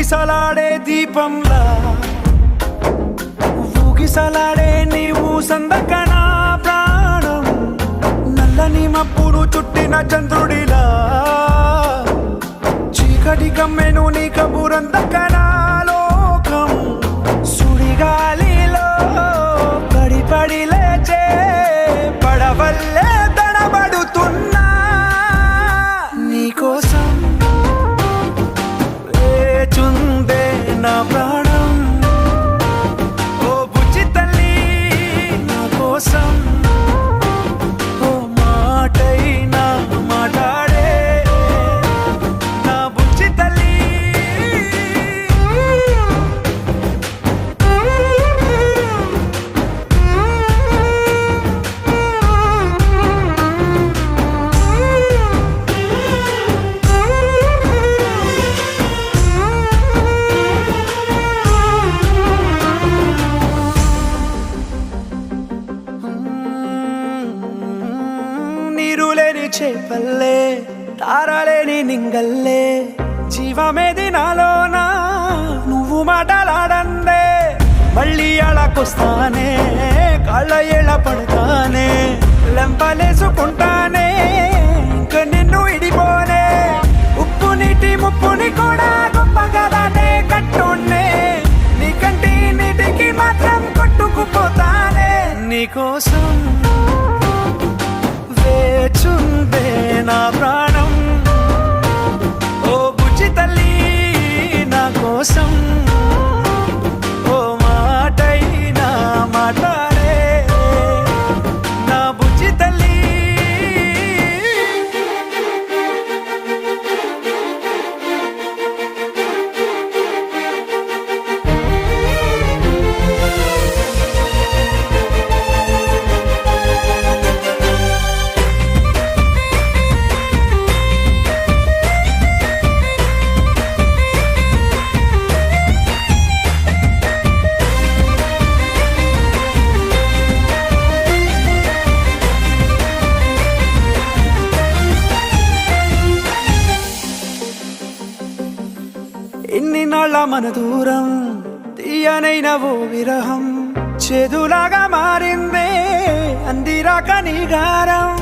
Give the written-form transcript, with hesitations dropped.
ఊగిసలాడే దీపంలా ఊగిసలాడే నీవు సందకనా ప్రాణం నల్లని మబ్బును చుట్టిన చంద్రుడిలా చీకటి కమ్మెను నీ కబురందకనా లోకం సుడిగాలిలో పడి పడి లేచే పడవల్లే తడబడుతున్నా నీకోసం వేచుందే నా ప్రాణం ఓ బుజ్జి తల్లి నా కోసం ఓ మాటైనా మాట్లాడే నా బుజ్జి తల్లి నీరులేని చేపల్లే తారలేని నింగల్లే జీవమేది నాలోనా నువ్వు మాటలాడందే మళ్ళీ అళకొస్తానే కాళ్ళ ఏళ్ళ పడతానే లెంపలేసుకుంటానే ఇంక నిన్ను ఇడిపోనే ఉప్పు నీటి ముప్పుని కూడా గొప్పగా దాటే కట్టున్నే నీ కంటి నీటికి మాత్రం కొట్టుకుపోతానే నీకోసం వేచుందే నా ప్రాణం ఓ బుజ్జి తల్లి నా కోసం ఓ మాటైనా మాట్లాడే నా బుజ్జి తల్లి ఎన్ని నాళ్ళ మన దూరం తీయనైన ఓ విరహం చేదులాగా మారిందే అందిరాక నీ గారం